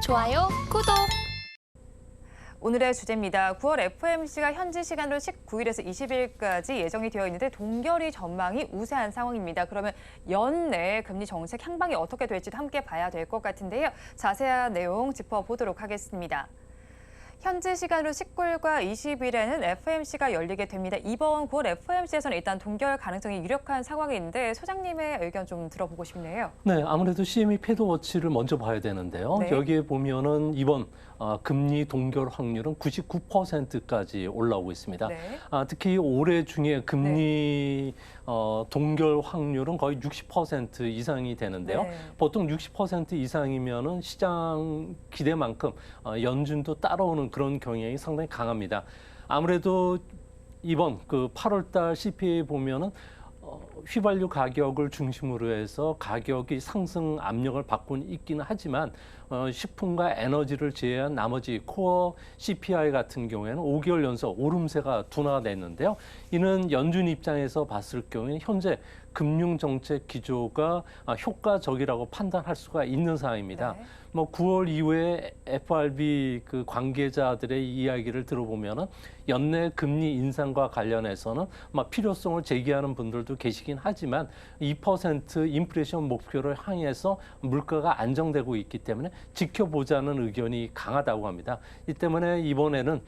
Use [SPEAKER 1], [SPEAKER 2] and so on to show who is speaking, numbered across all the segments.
[SPEAKER 1] 좋아요, 구독!
[SPEAKER 2] 오늘의 주제입니다. 9월 FOMC가 현지 시간으로 19일에서 20일까지 예정이 되어 있는데 동결이 전망이 우세한 상황입니다. 그러면 연내 금리 정책 향방이 어떻게 될지도 함께 봐야 될 것 같은데요. 자세한 내용 짚어보도록 하겠습니다. 현지 시간으로 19일과 20일에는 FOMC가 열리게 됩니다. 이번 9월 FOMC에서는 일단 동결 가능성이 유력한 상황인데 소장님의 의견 좀 들어보고 싶네요.
[SPEAKER 3] 네, 아무래도 CME 패드워치를 먼저 봐야 되는데요.
[SPEAKER 2] 네.
[SPEAKER 3] 여기에 보면은 이번 금리 동결 확률은 99%까지 올라오고 있습니다.
[SPEAKER 2] 네.
[SPEAKER 3] 특히 올해 중에 금리 동결 확률은 거의 60% 이상이 되는데요.
[SPEAKER 2] 네.
[SPEAKER 3] 보통 60% 이상이면은 시장 기대만큼 연준도 따라오는 그런 경향이 상당히 강합니다. 아무래도 이번 그 8월달 CPI 보면은 휘발유 가격을 중심으로 해서 가격이 상승 압력을 받고 있기는 하지만 식품과 에너지를 제외한 나머지 코어 CPI 같은 경우에는 5개월 연속 오름세가 둔화됐는데요. 이는 연준 입장에서 봤을 경우에 현재 금융정책 기조가 효과적이라고 판단할 수가 있는 상황입니다.
[SPEAKER 2] 네.
[SPEAKER 3] 9월 이후에 FRB 그 관계자들의 이야기를 들어보면은 연내 금리 인상과 관련해서는 필요성을 제기하는 분들도 계시긴 하지만 2% 인플레이션 목표를 향해서 물가가 안정되고 있기 때문에 지켜보자는 의견이 강하다고 합니다. 이 때문에 이번에는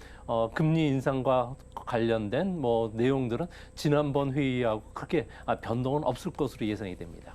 [SPEAKER 3] 금리 인상과 관련된 내용들은 지난번 회의하고 크게 변동은 없을 것으로 예상이 됩니다.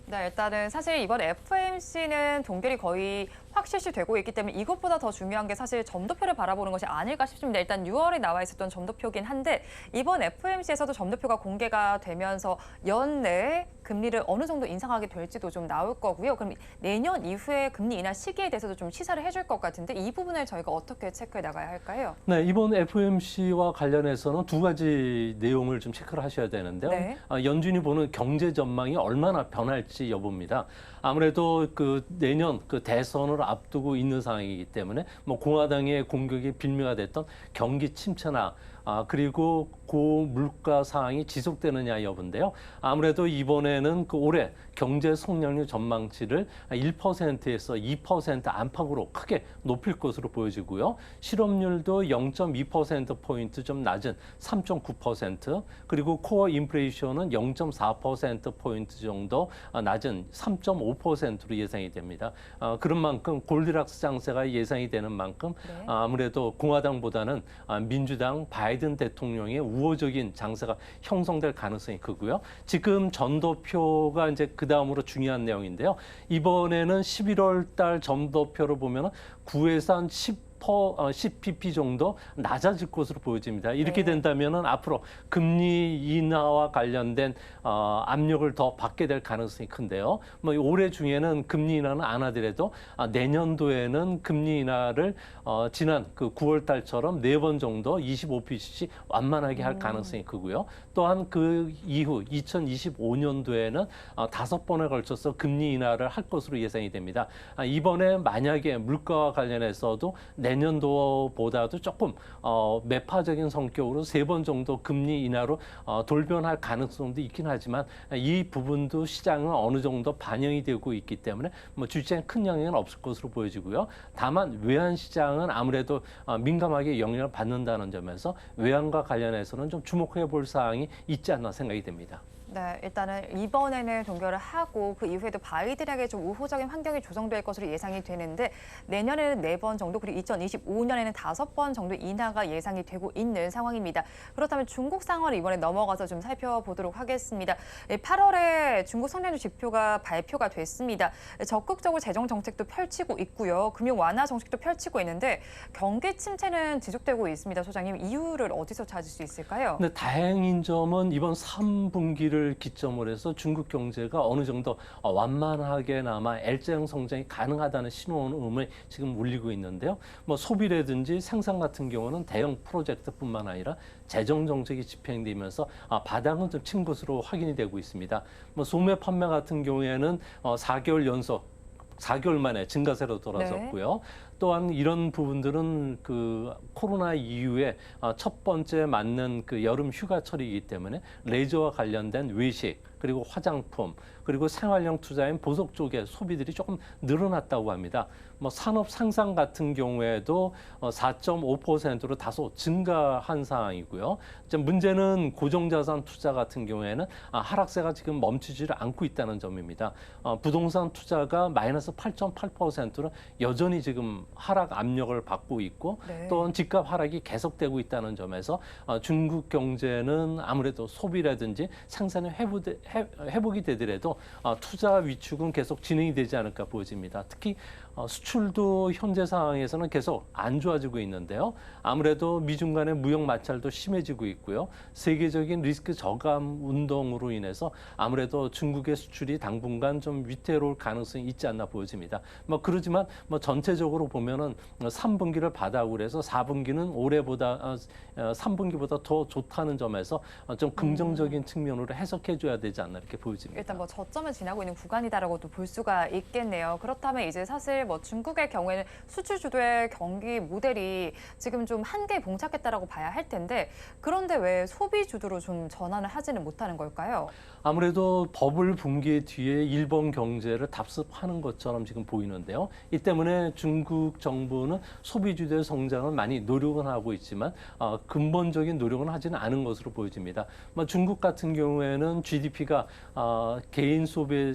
[SPEAKER 2] 네, 일단은 사실 이번 FOMC는 동결이 거의 확실시 되고 있기 때문에 이것보다 더 중요한 게 사실 점도표를 바라보는 것이 아닐까 싶습니다. 일단 6월에 나와 있었던 점도표긴 한데 이번 FOMC에서도 점도표가 공개가 되면서 연내에 금리를 어느 정도 인상하게 될지도 좀 나올 거고요. 그럼 내년 이후에 금리 인하 시기에 대해서도 좀 시사를 해줄 것 같은데 이 부분을 저희가 어떻게 체크해 나가야 할까요?
[SPEAKER 3] 네, 이번 FOMC와 관련해서는 두 가지 내용을 좀 체크를 하셔야 되는데요.
[SPEAKER 2] 네.
[SPEAKER 3] 연준이 보는 경제 전망이 얼마나 변할지 여부입니다. 아무래도 그 내년 그 대선을 앞두고 있는 상황이기 때문에 공화당의 공격이 빌미가 됐던 경기 침체나 그리고 고물가 상황이 지속되느냐 여부인데요. 아무래도 이번에는 그 올해 경제 성장률 전망치를 1%에서 2% 안팎으로 크게 높일 것으로 보여지고요. 실업률도 0.2%포인트 좀 낮은 3.9%, 그리고 코어 인플레이션은 0.4%포인트 정도 낮은 3.5%로 예상이 됩니다. 그런 만큼 골디락스 장세가 예상이 되는 만큼
[SPEAKER 2] 네.
[SPEAKER 3] 아무래도 공화당보다는 민주당 바이든 대통령의 우호적인 장세가 형성될 가능성이 크고요. 지금 전도표가 이제 그 다음으로 중요한 내용인데요. 이번에는 11월 달 전도표를 보면은 9에서 한 10pp 정도 낮아질 것으로 보여집니다. 이렇게
[SPEAKER 2] 네.
[SPEAKER 3] 된다면은 앞으로 금리 인하와 관련된 압력을 더 받게 될 가능성이 큰데요. 올해 중에는 금리 인하는 안 하더라도 내년도에는 금리 인하를 지난 그 9월 달처럼 4번 정도 25pp씩 완만하게 할 가능성이 크고요. 또한 그 이후 2025년도에는 5번에 걸쳐서 금리 인하를 할 것으로 예상이 됩니다. 이번에 만약에 물가와 관련해서도 내년도보다도 조금 매파적인 성격으로 3번 정도 금리 인하로 돌변할 가능성도 있긴 하지만 이 부분도 시장은 어느 정도 반영이 되고 있기 때문에 주시장에 큰 영향은 없을 것으로 보여지고요. 다만 외환 시장은 아무래도 민감하게 영향을 받는다는 점에서 외환과 관련해서는 좀 주목해 볼 사항이 있지 않나 생각이 됩니다.
[SPEAKER 2] 네, 일단은 이번에는 동결을 하고 그 이후에도 바이든에게 좀 우호적인 환경이 조성될 것으로 예상이 되는데 내년에는 4번 정도 그리고 2025년에는 5번 정도 인하가 예상이 되고 있는 상황입니다. 그렇다면 중국 상황을 이번에 넘어가서 좀 살펴보도록 하겠습니다. 8월에 중국 성장률 지표가 발표가 됐습니다. 적극적으로 재정 정책도 펼치고 있고요. 금융 완화 정책도 펼치고 있는데 경기 침체는 지속되고 있습니다. 소장님, 이유를 어디서 찾을 수 있을까요?
[SPEAKER 3] 근데 다행인 점은 이번 3분기를 기점으로 해서 중국 경제가 어느 정도 완만하게나마 L자형 성장이 가능하다는 신호음을 지금 울리고 있는데요. 소비라든지 생산 같은 경우는 대형 프로젝트뿐만 아니라 재정 정책이 집행되면서 바닥은 좀 친 것으로 확인이 되고 있습니다. 소매 판매 같은 경우에는 4개월 연속 4개월 만에 증가세로 돌아섰고요. 또한 이런 부분들은 그 코로나 이후에 첫 번째 맞는 그 여름 휴가철이기 때문에 레저와 관련된 외식 그리고 화장품 그리고 생활용 투자인 보석 쪽의 소비들이 조금 늘어났다고 합니다. 뭐 산업 상상 같은 경우에도 4.5%로 다소 증가한 상황이고요. 이제 문제는 고정자산 투자 같은 경우에는 하락세가 지금 멈추지를 않고 있다는 점입니다. 부동산 투자가 마이너스 8.8%로 여전히 지금 하락 압력을 받고 있고
[SPEAKER 2] 네.
[SPEAKER 3] 또한 집값 하락이 계속되고 있다는 점에서 중국 경제는 아무래도 소비라든지 생산이 회복이 되더라도 투자 위축은 계속 진행이 되지 않을까 보여집니다. 특히 수출도 현재 상황에서는 계속 안 좋아지고 있는데요. 아무래도 미중 간의 무역 마찰도 심해지고 있고요. 세계적인 리스크 저감 운동으로 인해서 아무래도 중국의 수출이 당분간 좀 위태로울 가능성이 있지 않나 보여집니다. 뭐 그러지만 뭐 전체적으로 보면은 3분기를 바닥으로 해서 4분기는 올해보다 3분기보다 더 좋다는 점에서 좀 긍정적인 측면으로 해석해 줘야 되지 않나 이렇게 보여집니다.
[SPEAKER 2] 일단 뭐 저점을 지나고 있는 구간이다라고도 볼 수가 있겠네요. 그렇다면 이제 사실 뭐 중국의 경우에는 수출 주도의 경기 모델이 지금 좀 한계에 봉착했다라고 봐야 할 텐데 그런데 왜 소비 주도로 좀 전환을 하지는 못하는 걸까요?
[SPEAKER 3] 아무래도 버블 붕괴 뒤에 일본 경제를 답습하는 것처럼 지금 보이는데요. 이 때문에 중국 정부는 소비 주도의 성장을 많이 노력은 하고 있지만 근본적인 노력은 하지는 않은 것으로 보여집니다. 중국 같은 경우에는 GDP가 개인 소비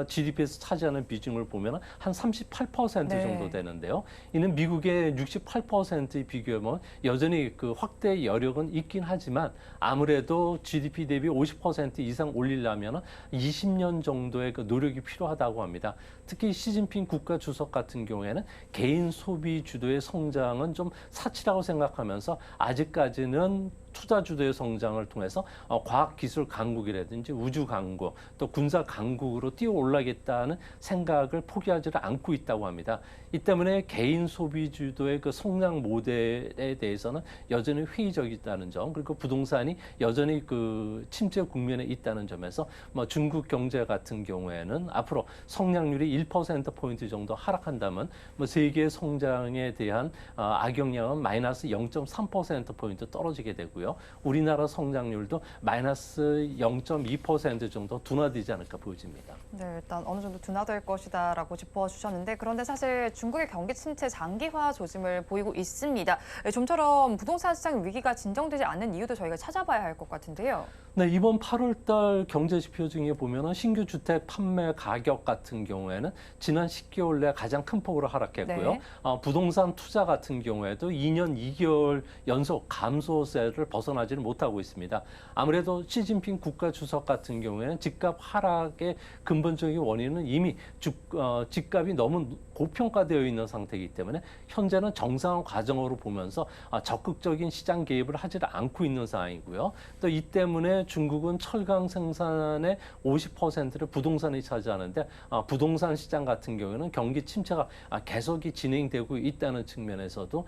[SPEAKER 3] GDP에서 차지하는 비중을 보면 한 38%
[SPEAKER 2] 네.
[SPEAKER 3] 정도 되는데요. 이는 미국의 68%에 비교하면 여전히 그 확대 여력은 있긴 하지만 아무래도 GDP 대비 50% 이상 올리려면 20년 정도의 그 노력이 필요하다고 합니다. 특히 시진핑 국가 주석 같은 경우에는 개인 소비 주도의 성장은 좀 사치라고 생각하면서 아직까지는 투자 주도의 성장을 통해서 과학기술 강국이라든지 우주 강국 또 군사 강국으로 뛰어 올라겠다는 생각을 포기하지를 않고 있다고 합니다. 이 때문에 개인 소비 주도의 그 성장 모델에 대해서는 여전히 회의적이다는 점 그리고 부동산이 여전히 그 침체 국면에 있다는 점에서 중국 경제 같은 경우에는 앞으로 성장률이 1%포인트 정도 하락한다면 세계 성장에 대한 악영향은 마이너스 0.3%포인트 떨어지게 되고요. 우리나라 성장률도 마이너스 0.2% 정도 둔화되지 않을까 보여집니다.
[SPEAKER 2] 네, 일단 어느 정도 둔화될 것이다라고 짚어주셨는데 그런데 사실 중국의 경기 침체 장기화 조짐을 보이고 있습니다. 좀처럼 부동산 시장 위기가 진정되지 않는 이유도 저희가 찾아봐야 할 것 같은데요.
[SPEAKER 3] 네, 이번 8월달 경제 지표 중에 보면은 신규 주택 판매 가격 같은 경우에는 지난 10개월 내 가장 큰 폭으로 하락했고요.
[SPEAKER 2] 네.
[SPEAKER 3] 부동산 투자 같은 경우에도 2년 2개월 연속 감소세를 벗어나지는 못하고 있습니다. 아무래도 시진핑 국가 주석 같은 경우에는 집값 하락의 근본적인 원인은 이미 집값이 너무 고평가되어 있는 상태이기 때문에 현재는 정상화 과정으로 보면서 적극적인 시장 개입을 하지를 않고 있는 상황이고요. 또 이 때문에 중국은 철강 생산의 50%를 부동산이 차지하는데 부동산 시장 같은 경우에는 경기 침체가 계속이 진행되고 있다는 측면에서도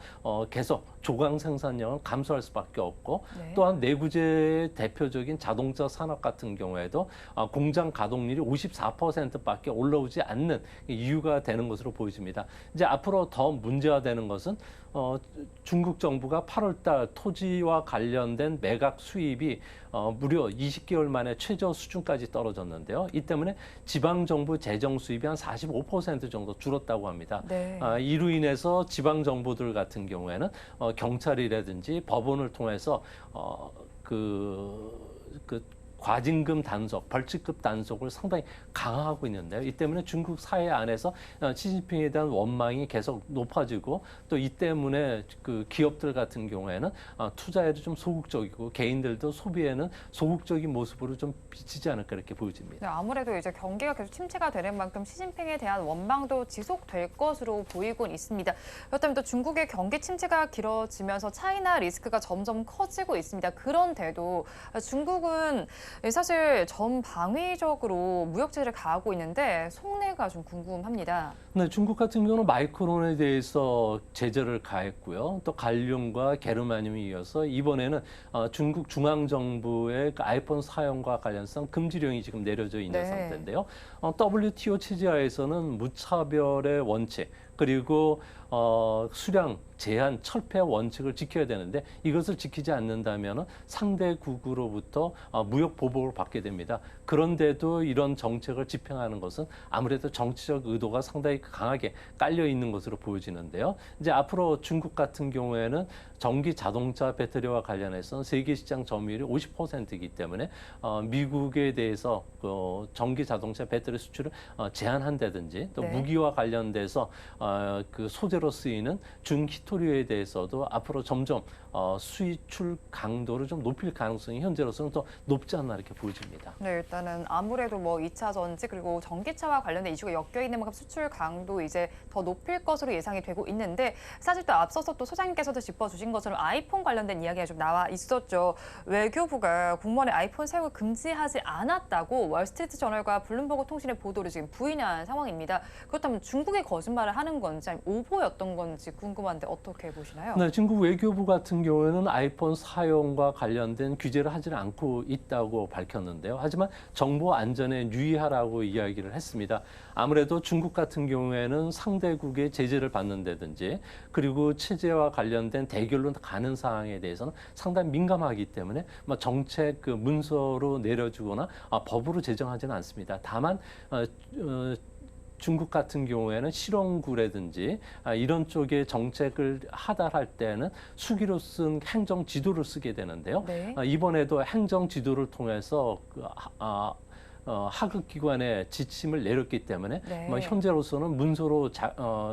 [SPEAKER 3] 계속 조강 생산량을 감소할 수밖에 없고
[SPEAKER 2] 네.
[SPEAKER 3] 또한 내구재의 대표적인 자동차 산업 같은 경우에도 공장 가동률이 54%밖에 올라오지 않는 이유가 되는 것으로 보여집니다. 이제 앞으로 더 문제화되는 것은 중국 정부가 8월달 토지와 관련된 매각 수입이 무려 20개월 만에 최저 수준까지 떨어졌는데요. 이 때문에 지방 정부 재정 수입이 한 45% 정도 줄었다고 합니다.
[SPEAKER 2] 네.
[SPEAKER 3] 이로 인해서 지방 정부들 같은 경우에는 경찰이라든지 법원을 통해서 과징금 단속, 벌칙급 단속을 상당히 강화하고 있는데요. 이 때문에 중국 사회 안에서 시진핑에 대한 원망이 계속 높아지고 또 이 때문에 그 기업들 같은 경우에는 투자에도 좀 소극적이고 개인들도 소비에는 소극적인 모습으로 좀 비치지 않을까 이렇게 보여집니다.
[SPEAKER 2] 네, 아무래도 이제 경기가 계속 침체가 되는 만큼 시진핑에 대한 원망도 지속될 것으로 보이곤 있습니다. 그렇다면 또 중국의 경기 침체가 길어지면서 차이나 리스크가 점점 커지고 있습니다. 그런데도 중국은 사실 전방위적으로 무역 제재를 가하고 있는데 속내가 좀 궁금합니다.
[SPEAKER 3] 네, 중국 같은 경우는 마이크론에 대해서 제재를 가했고요. 또 갈륨과 게르마늄에 이어서 이번에는 중국 중앙정부의 그 아이폰 사용과 관련성 금지령이 지금 내려져 있는
[SPEAKER 2] 네.
[SPEAKER 3] 상태인데요. WTO 체제하에서는 무차별의 원칙 그리고 수량 제한 철폐 원칙을 지켜야 되는데 이것을 지키지 않는다면 상대국으로부터 무역 보복을 받게 됩니다. 그런데도 이런 정책을 집행하는 것은 아무래도 정치적 의도가 상당히 강하게 깔려 있는 것으로 보여지는데요. 이제 앞으로 중국 같은 경우에는 전기 자동차 배터리와 관련해서 세계 시장 점유율이 50%이기 때문에 미국에 대해서 전기 자동차 배터리 수출을 제한한다든지 또
[SPEAKER 2] 네.
[SPEAKER 3] 무기와 관련돼서 그 소재로 쓰이는 중히토류에 대해서도 앞으로 점점 수출 강도를 좀 높일 가능성이 현재로서는 더 높지 않나 이렇게 보여집니다.
[SPEAKER 2] 네, 일단은 아무래도 뭐 2차 전지 그리고 전기차와 관련된 이슈가 엮여 있는 만큼 수출 강도 이제 더 높일 것으로 예상이 되고 있는데 사실 또 앞서서 또 소장님께서도 짚어주신 것처럼 아이폰 관련된 이야기가 좀 나와 있었죠. 외교부가 공무원의 아이폰 사용을 금지하지 않았다고 월스트리트 저널과 블룸버그 통신의 보도를 지금 부인한 상황입니다. 그렇다면 중국의 거짓말을 하는 건지 아니면 오보였던 건지 궁금한데 어떻게 보시나요?
[SPEAKER 3] 네, 중국 외교부 같은 경우에는 아이폰 사용과 관련된 규제를 하지는 않고 있다고 밝혔는데요. 하지만 정보 안전에 유의하라고 이야기를 했습니다. 아무래도 중국 같은 경우에는 상대국의 제재를 받는다든지 그리고 체제와 관련된 대결로 가는 사항에 대해서는 상당히 민감하기 때문에 정책 그 문서로 내려주거나 법으로 제정하지는 않습니다. 다만 중국 같은 경우에는 실용구라든지 이런 쪽의 정책을 하달할 때는 수기로 쓴 행정 지도를 쓰게 되는데요.
[SPEAKER 2] 네.
[SPEAKER 3] 이번에도 행정 지도를 통해서 하급기관에 지침을 내렸기 때문에
[SPEAKER 2] 네.
[SPEAKER 3] 현재로서는 문서로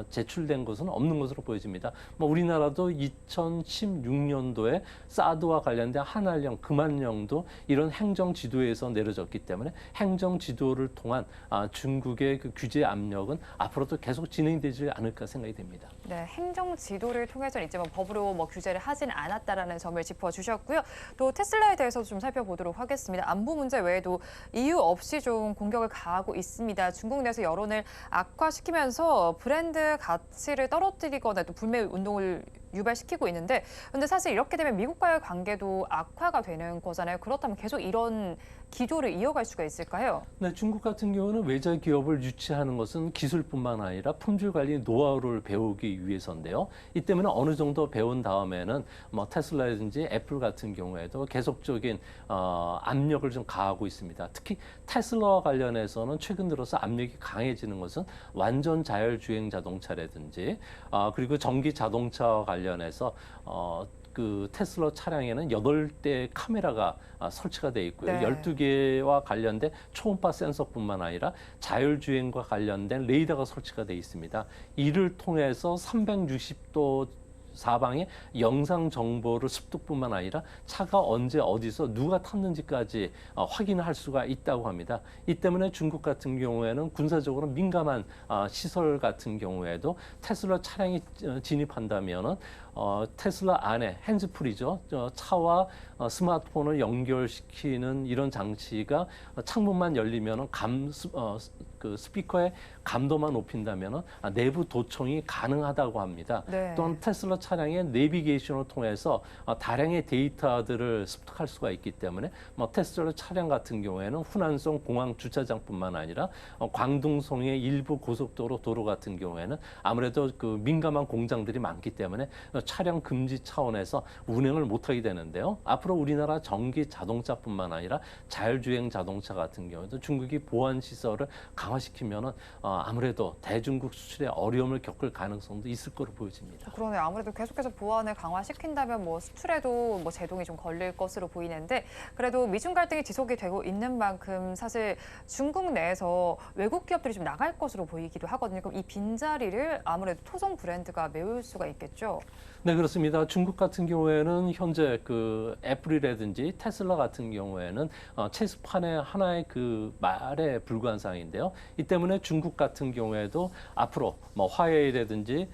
[SPEAKER 3] 제출된 것은 없는 것으로 보여집니다. 우리나라도 2016년도에 사드와 관련된 한알령, 금한령도 이런 행정 지도에서 내려졌기 때문에 행정 지도를 통한 중국의 그 규제 압력은 앞으로도 계속 진행되지 않을까 생각이 됩니다.
[SPEAKER 2] 네, 행정 지도를 통해서는 있지만 법으로 뭐 규제를 하진 않았다라는 점을 짚어주셨고요. 또 테슬라에 대해서도 좀 살펴보도록 하겠습니다. 안보 문제 외에도 이유 없이 좀 공격을 가하고 있습니다. 중국 내에서 여론을 악화시키면서 브랜드 가치를 떨어뜨리거나 또 불매 운동을 유발시키고 있는데 근데 사실 이렇게 되면 미국과의 관계도 악화가 되는 거잖아요. 그렇다면 계속 이런 기조를 이어갈 수가 있을까요?
[SPEAKER 3] 네, 중국 같은 경우는 외자 기업을 유치하는 것은 기술뿐만 아니라 품질 관리 노하우를 배우기 위해서인데요. 이 때문에 어느 정도 배운 다음에는 테슬라든지 애플 같은 경우에도 계속적인 압력을 좀 가하고 있습니다. 특히 테슬라와 관련해서는 최근 들어서 압력이 강해지는 것은 완전 자율주행 자동차라든지 그리고 전기 자동차와 관련해서 그 테슬라 차량에는 8대 카메라가 설치가 돼 있고요.
[SPEAKER 2] 네.
[SPEAKER 3] 12개와 관련된 초음파 센서뿐만 아니라 자율주행과 관련된 레이더가 설치가 돼 있습니다. 이를 통해서 360도 사방에 영상 정보를 습득뿐만 아니라 차가 언제 어디서 누가 탔는지까지 확인할 수가 있다고 합니다. 이 때문에 중국 같은 경우에는 군사적으로 민감한 시설 같은 경우에도 테슬라 차량이 진입한다면은 테슬라 안에 핸즈프리죠. 차와 스마트폰을 연결시키는 이런 장치가 창문만 열리면은 그 스피커의 감도만 높인다면은 내부 도청이 가능하다고 합니다.
[SPEAKER 2] 네.
[SPEAKER 3] 또한 테슬라 차량의 내비게이션을 통해서 다량의 데이터들을 습득할 수가 있기 때문에 테슬라 차량 같은 경우에는 후난성 공항 주차장뿐만 아니라 광둥성의 일부 고속도로 도로 같은 경우에는 아무래도 그 민감한 공장들이 많기 때문에 차량 금지 차원에서 운행을 못하게 되는데요. 앞으로 우리나라 전기 자동차뿐만 아니라 자율주행 자동차 같은 경우에도 중국이 보안 시설을 강화시키면은 아무래도 대중국 수출에 어려움을 겪을 가능성도 있을 거로 보여집니다.
[SPEAKER 2] 그러네요. 아무래도 계속해서 보안을 강화시킨다면 뭐 수출에도 뭐 제동이 좀 걸릴 것으로 보이는데 그래도 미중 갈등이 지속이 되고 있는 만큼 사실 중국 내에서 외국 기업들이 좀 나갈 것으로 보이기도 하거든요. 그럼 이 빈자리를 아무래도 토종 브랜드가 메울 수가 있겠죠.
[SPEAKER 3] 네, 그렇습니다. 중국 같은 경우에는 현재 그 애플이라든지 테슬라 같은 경우에는 체스판의 하나의 그 말에 불과한 상황인데요. 이 때문에 중국 같은 경우에도 앞으로 뭐 화웨이라든지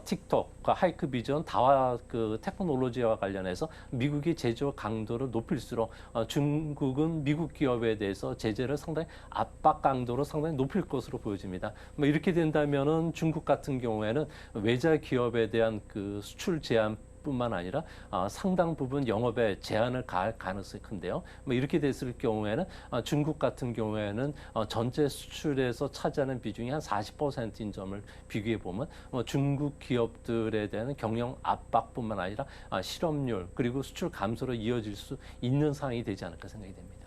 [SPEAKER 3] 틱톡, 하이크비전, 다와 그 테크놀로지와 관련해서 미국이 제조 강도를 높일수록 중국은 미국 기업에 대해서 제재를 상당히 압박 강도로 상당히 높일 것으로 보여집니다. 뭐 이렇게 된다면은 중국 같은 경우에는 외자 기업에 대한 그 수출 제한 뿐만 아니라 상당 부분 영업에 제한을 가할 가능성이 큰데요. 뭐 이렇게 됐을 경우에는 중국 같은 경우에는 전체 수출에서 차지하는 비중이 한 40%인 점을 비교해 보면 중국 기업들에 대한 경영 압박뿐만 아니라 실업률 그리고 수출 감소로 이어질 수 있는 상황이 되지 않을까 생각이 됩니다.